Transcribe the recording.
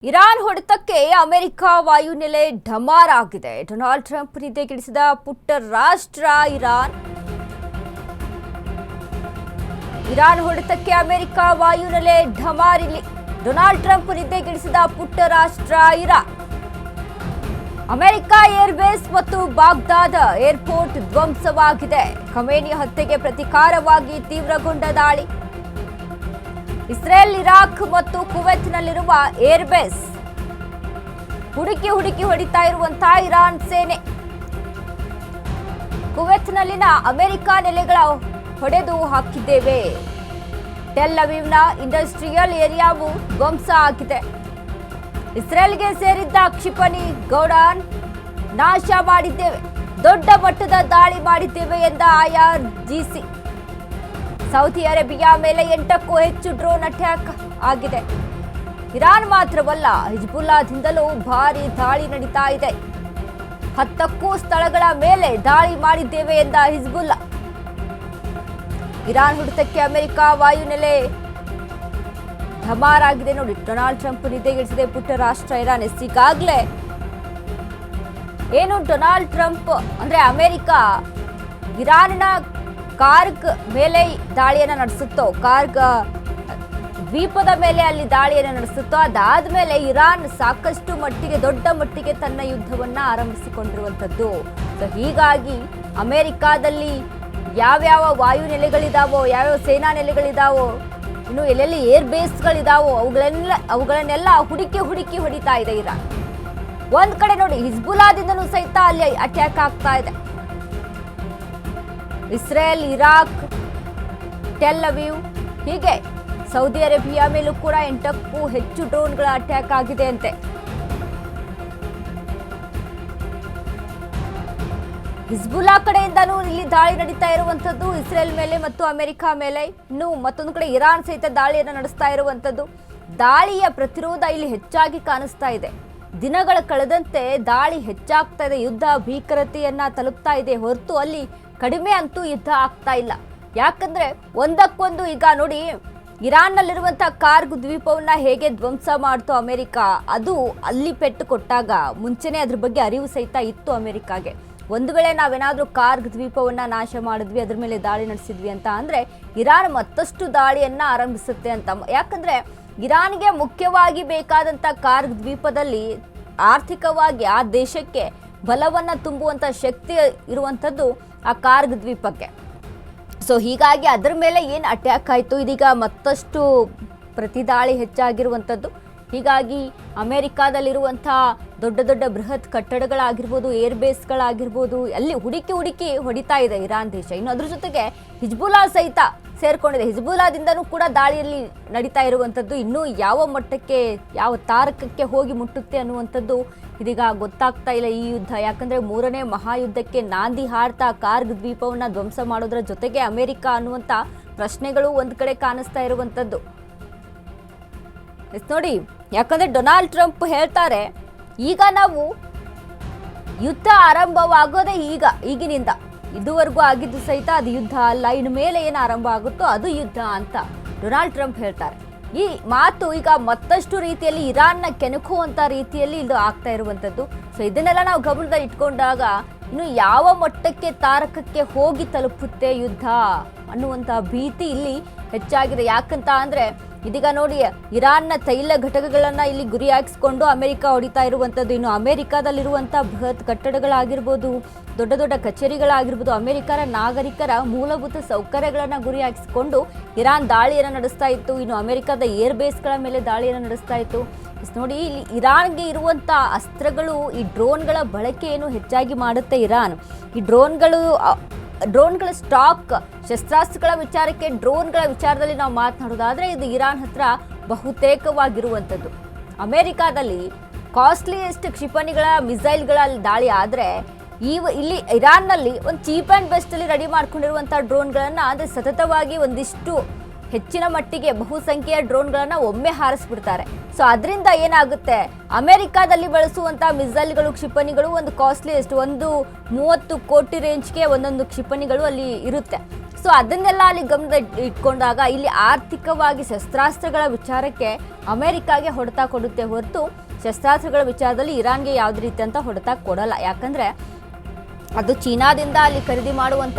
Iran ಹೊಡೆತಕ್ಕೆ America ವಾಯುನೆಲೆ ಢಮಾರ್ ಆಗಿದೆ. Donald Trump ನಿದ್ದೆಗೆಡಿಸಿದ ಪುಟ್ಟ ರಾಷ್ಟ್ರ ಇರಾನ್ ಹೊಡೆತಕ್ಕೆ ಅಮೆರಿಕ ವಾಯುನೆಲೆ ಢಮಾರ್. ಇಲ್ಲಿ ಡೊನಾಲ್ಡ್ ಟ್ರಂಪ್ ನಿದ್ದೆಗೆಡಿಸಿದ ಪುಟ್ಟ ರಾಷ್ಟ್ರ ಇರಾನ್. ಅಮೆರಿಕ ಏರ್ಬೇಸ್ ಮತ್ತು ಬಾಗ್ದಾದ್ ಏರ್ಪೋರ್ಟ್ ಧ್ವಂಸವಾಗಿದೆ. ಖಮೇನಿ ಹತ್ಯೆಗೆ ಪ್ರತಿಕಾರವಾಗಿ ತೀವ್ರಗೊಂಡ ದಾಳಿ. ಇಸ್ರೇಲ್, ಇರಾಕ್ ಮತ್ತು ಕುವೈತ್ನಲ್ಲಿರುವ ಏರ್ಬೇಸ್ ಹುಡುಕಿ ಹೊಡಿತಾ ಇರುವಂತಹ ಇರಾನ್ ಸೇನೆ. ಕುವೈತ್ನಲ್ಲಿನ ಅಮೆರಿಕ ನೆಲೆಗಳ ಹೊಡೆದು ಹಾಕಿದ್ದೇವೆ. ಟೆಲ್ ಅವೀವ್ನ ಇಂಡಸ್ಟ್ರಿಯಲ್ ಏರಿಯಾವು ಧ್ವಂಸ ಆಗಿದೆ. ಇಸ್ರೇಲ್ಗೆ ಸೇರಿದ್ದ ಕ್ಷಿಪಣಿ ಗೌಡಾನ್ ನಾಶ ಮಾಡಿದ್ದೇವೆ. ದೊಡ್ಡ ಮಟ್ಟದ ದಾಳಿ ಮಾಡಿದ್ದೇವೆ ಎಂದ IRGC. ಸೌದಿ ಅರೇಬಿಯಾ ಮೇಲೆ 8ಕ್ಕೂ ಹೆಚ್ಚು ಡ್ರೋನ್ ಅಟ್ಯಾಕ್ ಆಗಿದೆ. ಇರಾನ್ ಮಾತ್ರವಲ್ಲ, ಹಿಜ್ಬುಲ್ಲಾದಿಂದಲೂ ಭಾರಿ ದಾಳಿ ನಡೀತಾ ಇದೆ. 10ಕ್ಕೂ ಸ್ಥಳಗಳ ಮೇಲೆ ದಾಳಿ ಮಾಡಿದ್ದೇವೆ ಎಂದ ಹಿಜ್ಬುಲ್ಲಾ. ಇರಾನ್ ಹೊಡೆತಕ್ಕೆ ಅಮೆರಿಕ ವಾಯುನೆಲೆ ಢಮಾರ್ ಆಗಿದೆ. ನೋಡಿ, ಡೊನಾಲ್ಡ್ ಟ್ರಂಪ್ ನಿದ್ದೆಗೆಡಿಸಿದೆ ಪುಟ್ಟ ರಾಷ್ಟ್ರ ಇರಾನ್. ಈಗಾಗಲೇ ಏನು ಡೊನಾಲ್ಡ್ ಟ್ರಂಪ್ ಅಂದ್ರೆ ಅಮೆರಿಕ ಇರಾನಿನ ಕಾರ್ಗ್ ಮೇಲೆ ದಾಳಿಯನ್ನು ನಡೆಸುತ್ತೋ, ಕಾರ್ಗ್ ದ್ವೀಪದ ಮೇಲೆ ಅಲ್ಲಿ ದಾಳಿಯನ್ನು ನಡೆಸುತ್ತೋ, ಅದಾದ್ಮೇಲೆ ಇರಾನ್ ಸಾಕಷ್ಟು ಮಟ್ಟಿಗೆ ದೊಡ್ಡ ಮಟ್ಟಿಗೆ ತನ್ನ ಯುದ್ಧವನ್ನ ಆರಂಭಿಸಿಕೊಂಡಿರುವಂಥದ್ದು. ಸೊ ಹೀಗಾಗಿ ಅಮೆರಿಕಾದಲ್ಲಿ ಯಾವ್ಯಾವ ವಾಯು ನೆಲೆಗಳಿದಾವೋ, ಯಾವ್ಯಾವ ಸೇನಾ ನೆಲೆಗಳಿದಾವೋ, ಇನ್ನು ಎಲ್ಲೆಲ್ಲಿ ಏರ್ ಬೇಸ್ಗಳಿದಾವೋ ಅವುಗಳನ್ನೆಲ್ಲ ಹುಡುಕಿ ಹೊಡಿತಾ ಇದೆ ಇರಾನ್. ಒಂದ್ ಕಡೆ ನೋಡಿ, ಹಿಜ್ಬುಲ್ಲಾದಿಂದನೂ ಸಹಿತ ಅಲ್ಲಿ ಅಟ್ಯಾಕ್ ಆಗ್ತಾ ಇದೆ. ಇಸ್ರೇಲ್, ಇರಾಕ್, ಟೆಲ್ ಅವೀವ್, ಹೀಗೆ ಸೌದಿ ಅರೇಬಿಯಾ ಮೇಲೂ ಕೂಡ 8ಕ್ಕೂ ಹೆಚ್ಚು ಡ್ರೋನ್ಗಳ ಅಟ್ಯಾಕ್ ಆಗಿದೆ ಅಂತೆ. ಹಿಜ್ಬುಲ್ಲಾ ಕಡೆಯಿಂದನೂ ಇಲ್ಲಿ ದಾಳಿ ನಡೀತಾ ಇರುವಂತದ್ದು ಇಸ್ರೇಲ್ ಮೇಲೆ ಮತ್ತು ಅಮೆರಿಕ ಮೇಲೆ. ಇನ್ನು ಮತ್ತೊಂದು ಕಡೆ ಇರಾನ್ ಸಹಿತ ದಾಳಿಯನ್ನು ನಡೆಸ್ತಾ ಇರುವಂತದ್ದು. ದಾಳಿಯ ಪ್ರತಿರೋಧ ಇಲ್ಲಿ ಹೆಚ್ಚಾಗಿ ಕಾಣಿಸ್ತಾ ಇದೆ. ದಿನಗಳ ಕಳೆದಂತೆ ದಾಳಿ ಹೆಚ್ಚಾಗ್ತಾ ಇದೆ. ಯುದ್ಧ ಭೀಕರತೆಯನ್ನ ತಲುಪ್ತಾ ಇದೆ ಹೊರತು ಅಲ್ಲಿ ಕಡಿಮೆ ಅಂತೂ ಯುದ್ಧ ಆಗ್ತಾ ಇಲ್ಲ. ಯಾಕಂದ್ರೆ ಒಂದಕ್ಕೊಂದು ಈಗ ನೋಡಿ, ಇರಾನ್ನಲ್ಲಿರುವಂತಹ ಕಾರ್ಗ್ ದ್ವೀಪವನ್ನ ಹೇಗೆ ಧ್ವಂಸ ಮಾಡ್ತು ಅಮೆರಿಕ, ಅದು ಅಲ್ಲಿ ಪೆಟ್ಟು ಕೊಟ್ಟಾಗ ಮುಂಚೆನೆ ಅದ್ರ ಬಗ್ಗೆ ಅರಿವು ಸಹಿತ ಇತ್ತು ಅಮೆರಿಕಾಗೆ. ಒಂದು ವೇಳೆ ನಾವೇನಾದ್ರೂ ಕಾರ್ಗ್ ದ್ವೀಪವನ್ನ ನಾಶ ಮಾಡಿದ್ವಿ, ಅದ್ರ ಮೇಲೆ ದಾಳಿ ನಡೆಸಿದ್ವಿ ಅಂತ ಅಂದ್ರೆ ಇರಾನ್ ಮತ್ತಷ್ಟು ದಾಳಿಯನ್ನ ಆರಂಭಿಸುತ್ತೆ ಅಂತ. ಯಾಕಂದ್ರೆ ಇರಾನ್ಗೆ ಮುಖ್ಯವಾಗಿ ಬೇಕಾದಂತ ಕಾರ್ಗ್ ದ್ವೀಪದಲ್ಲಿ ಆರ್ಥಿಕವಾಗಿ ಆ ದೇಶಕ್ಕೆ ಬಲವನ್ನ ತುಂಬುವಂತ ಶಕ್ತಿ ಇರುವಂತದ್ದು ಆ ಕಾರ್ಗ್ ದ್ವೀಪಕ್ಕೆ. ಸೊ ಹೀಗಾಗಿ ಅದರ ಮೇಲೆ ಏನು ಅಟ್ಯಾಕ್ ಆಯಿತು, ಇದೀಗ ಮತ್ತಷ್ಟು ಪ್ರತಿದಾಳಿ ಹೆಚ್ಚಾಗಿರುವಂಥದ್ದು. ಹೀಗಾಗಿ ಅಮೆರಿಕಾದಲ್ಲಿರುವಂಥ ದೊಡ್ಡ ಬೃಹತ್ ಕಟ್ಟಡಗಳಾಗಿರ್ಬೋದು, ಏರ್ ಬೇಸ್ಗಳಾಗಿರ್ಬೋದು, ಅಲ್ಲಿ ಹುಡುಕಿ ಹೊಡಿತಾ ಇದೆ ಇರಾನ್ ದೇಶ. ಇನ್ನು ಅದ್ರ ಜೊತೆಗೆ ಹಿಜ್ಬುಲ್ಲಾ ಸಹಿತ ಸೇರ್ಕೊಂಡಿದೆ. ಹಿಜ್ಬುಲ್ಲಾದಿಂದನೂ ಕೂಡ ದಾಳಿಯಲ್ಲಿ ನಡೀತಾ ಇರುವಂಥದ್ದು. ಇನ್ನೂ ಯಾವ ಮಟ್ಟಕ್ಕೆ, ಯಾವ ತಾರಕಕ್ಕೆ ಹೋಗಿ ಮುಟ್ಟುತ್ತೆ ಅನ್ನುವಂಥದ್ದು ಇದೀಗ ಗೊತ್ತಾಗ್ತಾ ಇಲ್ಲ ಈ ಯುದ್ಧ. ಯಾಕಂದ್ರೆ 3ನೇ ಮಹಾಯುದ್ಧಕ್ಕೆ ನಾಂದಿ ಹಾಡ್ತಾ ಕಾರ್ಗ್ ದ್ವೀಪವನ್ನ ಧ್ವಂಸ ಮಾಡೋದ್ರ ಜೊತೆಗೆ ಅಮೆರಿಕ ಅನ್ನುವಂಥ ಪ್ರಶ್ನೆಗಳು ಒಂದ್ ಕಡೆ ಕಾಣಿಸ್ತಾ ಇರುವಂಥದ್ದು. ನೋಡಿ, ಯಾಕಂದ್ರೆ ಡೊನಾಲ್ಡ್ ಟ್ರಂಪ್ ಹೇಳ್ತಾರೆ, ಈಗ ನಾವು ಯುದ್ಧ ಆರಂಭವಾಗೋದೇ ಈಗಿನಿಂದ. ಇದುವರೆಗೂ ಆಗಿದ್ದು ಸಹಿತ ಅದು ಯುದ್ಧ ಅಲ್ಲ, ಇನ್ನು ಮೇಲೆ ಏನು ಆರಂಭ ಆಗುತ್ತೋ ಅದು ಯುದ್ಧ ಅಂತ ಡೊನಾಲ್ಡ್ ಟ್ರಂಪ್ ಹೇಳ್ತಾರೆ. ಈ ಮಾತು ಈಗ ಮತ್ತಷ್ಟು ರೀತಿಯಲ್ಲಿ ಇರಾನ್ನ ಕೆಣಕುವಂತ ರೀತಿಯಲ್ಲಿ ಇದು ಆಗ್ತಾ ಇರುವಂಥದ್ದು. ಸೊ ಇದನ್ನೆಲ್ಲ ನಾವು ಗಮನದಲ್ಲಿ ಇಟ್ಕೊಂಡಾಗ ಇನ್ನು ಯಾವ ಮಟ್ಟಕ್ಕೆ ತಾರಕಕ್ಕೆ ಹೋಗಿ ತಲುಪುತ್ತೆ ಯುದ್ಧ ಅನ್ನುವಂಥ ಭೀತಿ ಇಲ್ಲಿ ಹೆಚ್ಚಾಗಿದೆ. ಯಾಕಂತ ಅಂದ್ರೆ ಇದೀಗ ನೋಡಿ, ಇರಾನ್ನ ತೈಲ ಘಟಕಗಳನ್ನ ಇಲ್ಲಿ ಗುರಿಯಾಗಿಸಿಕೊಂಡು ಅಮೆರಿಕ ಹೊಡಿತಾ ಇರುವಂಥದ್ದು. ಇನ್ನು ಅಮೆರಿಕಾದಲ್ಲಿರುವಂಥ ಬೃಹತ್ ಕಟ್ಟಡಗಳಾಗಿರ್ಬೋದು, ದೊಡ್ಡ ಕಚೇರಿಗಳಾಗಿರ್ಬೋದು, ಅಮೆರಿಕದ ನಾಗರಿಕರ ಮೂಲಭೂತ ಸೌಕರ್ಯಗಳನ್ನ ಗುರಿಯಾಗಿಸಿಕೊಂಡು ಇರಾನ್ ದಾಳಿಯನ್ನು ನಡೆಸ್ತಾ ಇತ್ತು. ಇನ್ನು ಅಮೆರಿಕದ ಏರ್ ಬೇಸ್ಗಳ ಮೇಲೆ ದಾಳಿಯನ್ನು ನಡೆಸ್ತಾ ಇತ್ತು. ನೋಡಿ, ಇಲ್ಲಿ ಇರಾನ್ಗೆ ಇರುವಂಥ ಅಸ್ತ್ರಗಳು, ಈ ಡ್ರೋನ್ಗಳ ಬಳಕೆಯನ್ನು ಹೆಚ್ಚಾಗಿ ಮಾಡುತ್ತೆ ಇರಾನ್. ಈ ಡ್ರೋನ್ಗಳ ಸ್ಟಾಕ್, ಶಸ್ತ್ರಾಸ್ತ್ರಗಳ ವಿಚಾರಕ್ಕೆ, ಡ್ರೋನ್ಗಳ ವಿಚಾರದಲ್ಲಿ ನಾವು ಮಾತನಾಡೋದಾದ್ರೆ ಇದು ಇರಾನ್ ಹತ್ರ ಬಹುತೇಕವಾಗಿರುವಂಥದ್ದು. ಅಮೆರಿಕಾದಲ್ಲಿ ಕಾಸ್ಟ್ಲಿಯೆಸ್ಟ್ ಕ್ಷಿಪಣಿಗಳ ಮಿಸೈಲ್ಗಳ ದಾಳಿ ಆದರೆ ಇಲ್ಲಿ ಇರಾನ್ನಲ್ಲಿ ಒಂದು ಚೀಪ್ ಆ್ಯಂಡ್ ಬೆಸ್ಟ್ ಅಲ್ಲಿ ರೆಡಿ ಮಾಡ್ಕೊಂಡಿರುವಂಥ ಡ್ರೋನ್ಗಳನ್ನು ಅಂದರೆ ಸತತವಾಗಿ ಒಂದಿಷ್ಟು ಹೆಚ್ಚಿನ ಮಟ್ಟಿಗೆ ಬಹುಸಂಖ್ಯೆಯ ಡ್ರೋನ್ಗಳನ್ನು ಒಮ್ಮೆ ಹಾರಿಸ್ಬಿಡ್ತಾರೆ. ಸೊ ಅದರಿಂದ ಏನಾಗುತ್ತೆ, ಅಮೆರಿಕಾದಲ್ಲಿ ಬಳಸುವಂಥ ಮಿಸೈಲ್ಗಳು, ಕ್ಷಿಪಣಿಗಳು ಒಂದು ಕಾಸ್ಟ್ಲಿಯೆಸ್ಟ್, ಒಂದು 30 ಕೋಟಿ ರೇಂಜ್ಗೆ ಒಂದೊಂದು ಕ್ಷಿಪಣಿಗಳು ಅಲ್ಲಿ ಇರುತ್ತೆ. ಸೊ ಅದನ್ನೆಲ್ಲ ಅಲ್ಲಿ ಗಮನ ಇಟ್ಕೊಂಡಾಗ ಇಲ್ಲಿ ಆರ್ಥಿಕವಾಗಿ ಶಸ್ತ್ರಾಸ್ತ್ರಗಳ ವಿಚಾರಕ್ಕೆ ಅಮೆರಿಕಾಗೆ ಹೊಡೆತ ಕೊಡುತ್ತೆ ಹೊರತು ಶಸ್ತ್ರಾಸ್ತ್ರಗಳ ವಿಚಾರದಲ್ಲಿ ಇರಾನ್ಗೆ ಯಾವುದೇ ರೀತಿಯಂತ ಹೊಡೆತ ಕೊಡಲ್ಲ. ಯಾಕಂದ್ರೆ ಅದು ಚೀನಾದಿಂದ ಅಲ್ಲಿ ಖರೀದಿ ಮಾಡುವಂಥ